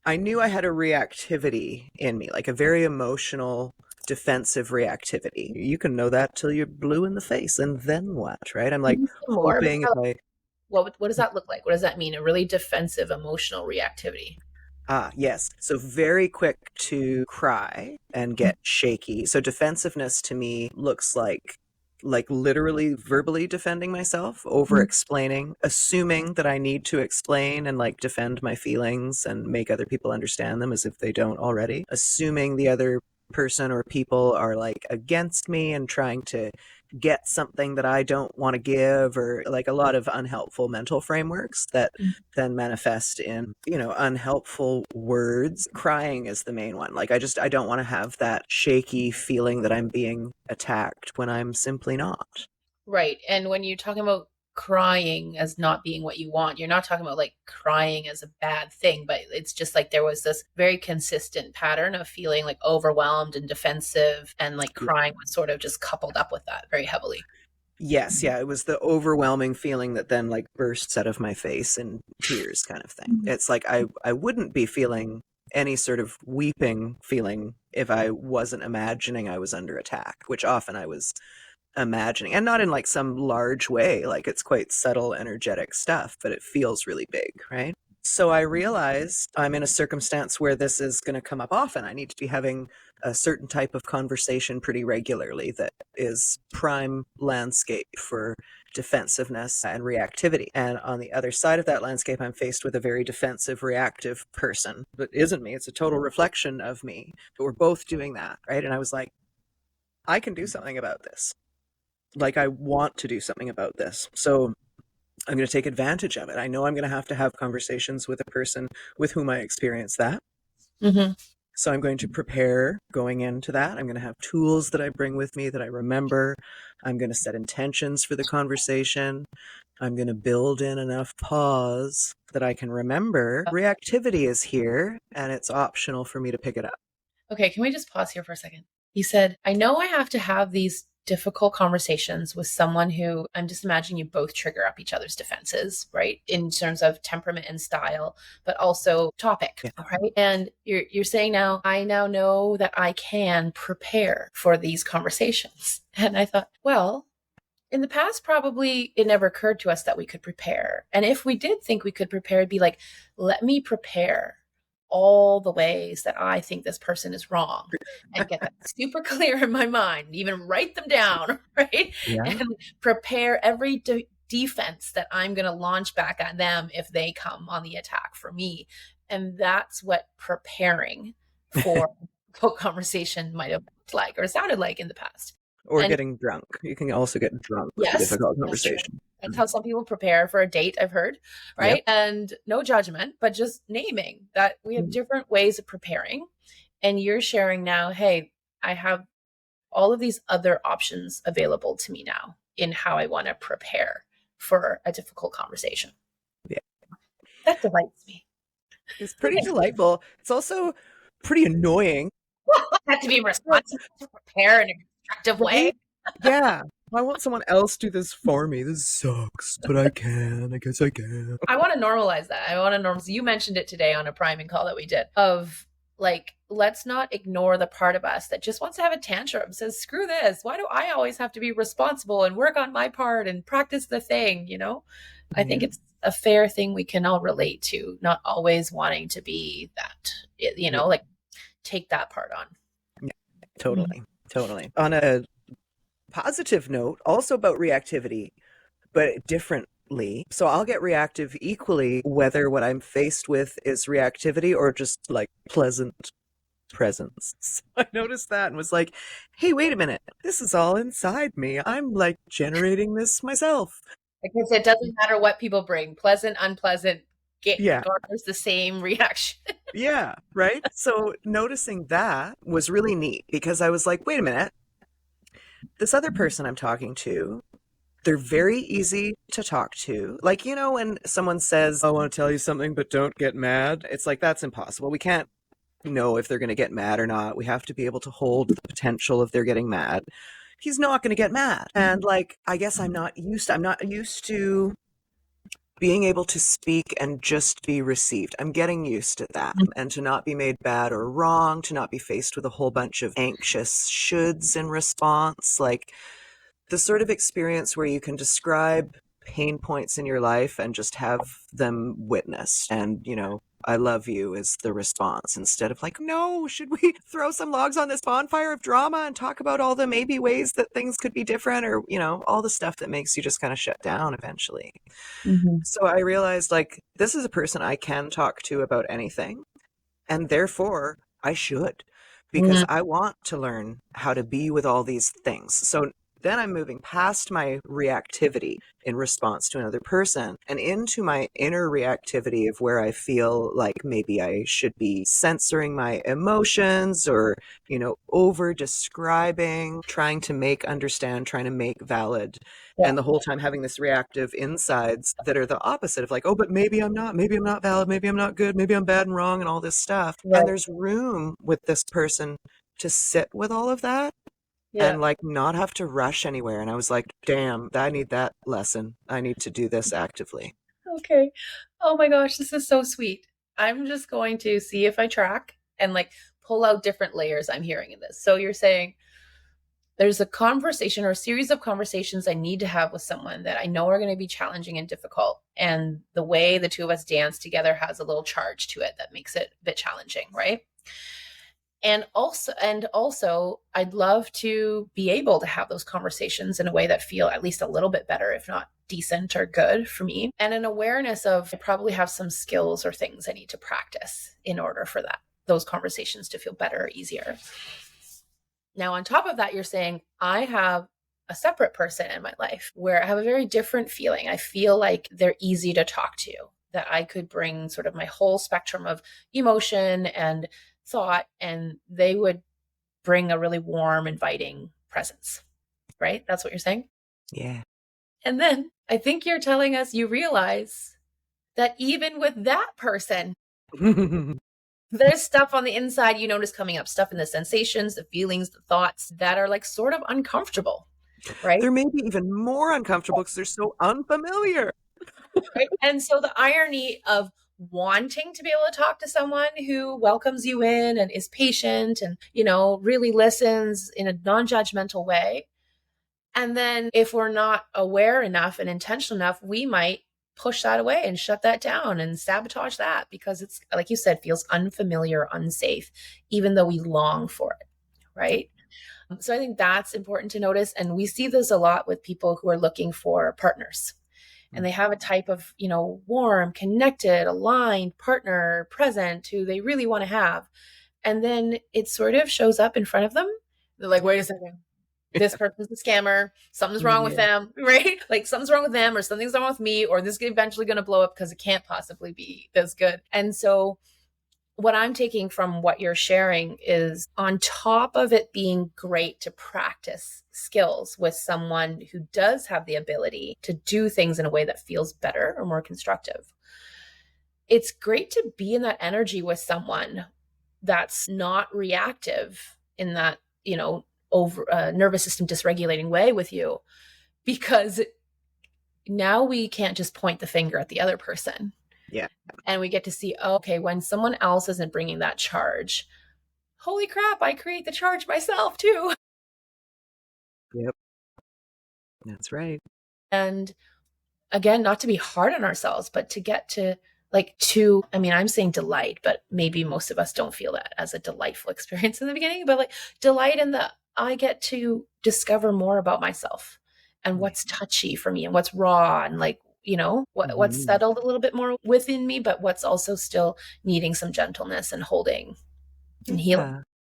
I knew I had a reactivity in me, like a very emotional, defensive reactivity. You can know that till you're blue in the face, and then what, right? I'm Can like you say more about hoping if I what does that look like? What does that mean? A really defensive emotional reactivity. yes. So very quick to cry and get shaky. So defensiveness to me looks like literally verbally defending myself, over Mhm. explaining, assuming that I need to explain and like defend my feelings and make other people understand them as if they don't already. Assuming the other person or people are like against me and trying to get something that I don't want to give, or like a lot of unhelpful mental frameworks that then manifest in, unhelpful words. Crying is the main one. Like I don't want to have that shaky feeling that I'm being attacked when I'm simply not. Right. And when you're talking about crying as not being what you want, you're not talking about like crying as a bad thing, but it's just like there was this very consistent pattern of feeling like overwhelmed and defensive, and like Yeah. crying was sort of just coupled up with that very heavily. Yes, yeah, it was the overwhelming feeling that then like bursts out of my face in tears kind of thing. It's like I wouldn't be feeling any sort of weeping feeling if I wasn't imagining I was under attack, which often I was imagining, and not in like some large way. Like it's quite subtle energetic stuff, but it feels really big, right? So I realized I'm in a circumstance where this is going to come up often. I need to be having a certain type of conversation pretty regularly that is prime landscape for defensiveness and reactivity. And on the other side of that landscape, I'm faced with a very defensive, reactive person that isn't me. It's a total reflection of me. But we're both doing that, right? And I was like, I can do something about this. Like I want to do something about this. So I'm going to take advantage of it. I know I'm going to have conversations with a person with whom I experience that. Mm-hmm. So I'm going to prepare going into that. I'm going to have tools that I bring with me that I remember. I'm going to set intentions for the conversation. I'm going to build in enough pause that I can remember reactivity is here and it's optional for me to pick it up. Okay, can we just pause here for a second? He said, I know I have to have these difficult conversations with someone who I'm just imagining you both trigger up each other's defenses, right? In terms of temperament and style, but also topic, Yeah. right? And you're saying now, I now know that I can prepare for these conversations. And I thought, well, in the past, probably it never occurred to us that we could prepare. And if we did think we could prepare, it'd be like, let me prepare all the ways that I think this person is wrong and get that super clear in my mind, even write them down, right? Yeah. And prepare every defense that I'm going to launch back at them if they come on the attack for me. And that's what preparing for a conversation might have looked like or sounded like in the past. Or And getting drunk. You can also get drunk with a yes, difficult that's true. conversation. That's how some people prepare for a date, I've heard, Yep. right? And no judgment, but just naming that we have different ways of preparing. And you're sharing now, hey, I have all of these other options available to me now in how I want to prepare for a difficult conversation. Yeah. That delights me. It's pretty delightful. It's also pretty annoying. I have to be responsible to prepare in a constructive way. Right? Yeah. I want someone else to do this for me. This sucks, but I can. I guess I can. I want to normalize that. I want to normalize. You mentioned it today on a priming call that we did of like, let's not ignore the part of us that just wants to have a tantrum, says, screw this. Why do I always have to be responsible and work on my part and practice the thing? I think Yeah. it's a fair thing we can all relate to, not always wanting to be that, Yeah. like take that part on. Yeah. Totally. Totally. On a positive note, also about reactivity, but differently. So I'll get reactive equally whether what I'm faced with is reactivity or just like pleasant presence. So I noticed that and was like, hey, wait a minute. This is all inside me. I'm like generating this myself. Because it doesn't matter what people bring, pleasant, unpleasant, Yeah. garners the same reaction. Yeah. Right. So noticing that was really neat because I was like, wait a minute. This other person I'm talking to, they're very easy to talk to. Like, when someone says, I want to tell you something, but don't get mad. It's like, that's impossible. We can't know if they're going to get mad or not. We have to be able to hold the potential of their getting mad. He's not going to get mad. And like, I guess I'm not used to being able to speak and just be received. I'm getting used to that, and to not be made bad or wrong, to not be faced with a whole bunch of anxious shoulds in response. Like the sort of experience where you can describe pain points in your life and just have them witnessed. And, you know, I love you is the response, instead of like, no, should we throw some logs on this bonfire of drama and talk about all the maybe ways that things could be different, or, you know, all the stuff that makes you just kind of shut down eventually. Mm-hmm. So I realized, like, this is a person I can talk to about anything, and therefore I should, because I want to learn how to be with all these things. So then I'm moving past my reactivity in response to another person and into my inner reactivity of where I feel like maybe I should be censoring my emotions, or, you know, over describing, trying to make understand, trying to make valid. Yeah. And the whole time having this reactive insides that are the opposite of like, oh, but maybe I'm not valid, maybe I'm not good, maybe I'm bad and wrong and all this stuff. Right. And there's room with this person to sit with all of that. Yeah. And like not have to rush anywhere. And I was like, damn, I need that lesson. I need to do this actively. Okay. Oh my gosh, this is so sweet. I'm just going to see if I track and like pull out different layers I'm hearing in this. So you're saying there's a conversation or a series of conversations I need to have with someone that I know are going to be challenging and difficult. And the way the two of us dance together has a little charge to it that makes it a bit challenging, right? And also, I'd love to be able to have those conversations in a way that feel at least a little bit better, if not decent or good for me. And an awareness of I probably have some skills or things I need to practice in order for those conversations to feel better or easier. Now, on top of that, you're saying I have a separate person in my life where I have a very different feeling. I feel like they're easy to talk to, that I could bring sort of my whole spectrum of emotion and thought, and they would bring a really warm, inviting presence, right? That's what you're saying? Yeah. And then I think you're telling us you realize that even with that person, there's stuff on the inside you notice coming up, stuff in the sensations, the feelings, the thoughts that are like sort of uncomfortable, right? They're maybe even more uncomfortable because they're so unfamiliar. Right? And so the irony of wanting to be able to talk to someone who welcomes you in and is patient and, you know, really listens in a non-judgmental way. And then if we're not aware enough and intentional enough, we might push that away and shut that down and sabotage that because it's, like you said, feels unfamiliar, unsafe, even though we long for it, right? So I think that's important to notice. And we see this a lot with people who are looking for partners. And they have a type of, you know, warm, connected, aligned partner present who they really want to have. And then it sort of shows up in front of them. They're like, wait a second, this person's a scammer. Something's wrong with them, right? Like something's wrong with them or something's wrong with me, or this is eventually going to blow up because it can't possibly be this good. And so what I'm taking from what you're sharing is, on top of it being great to practice skills with someone who does have the ability to do things in a way that feels better or more constructive, it's great to be in that energy with someone that's not reactive in that, you know, over nervous system dysregulating way with you, because now we can't just point the finger at the other person. Yeah. And we get to see, okay, when someone else isn't bringing that charge, holy crap, I create the charge myself too. Yep. That's right. And again, not to be hard on ourselves, but to get to I mean, I'm saying delight, but maybe most of us don't feel that as a delightful experience in the beginning, but like delight in the, I get to discover more about myself and what's touchy for me and what's raw and like, you know, what's settled a little bit more within me, but what's also still needing some gentleness and holding and healing.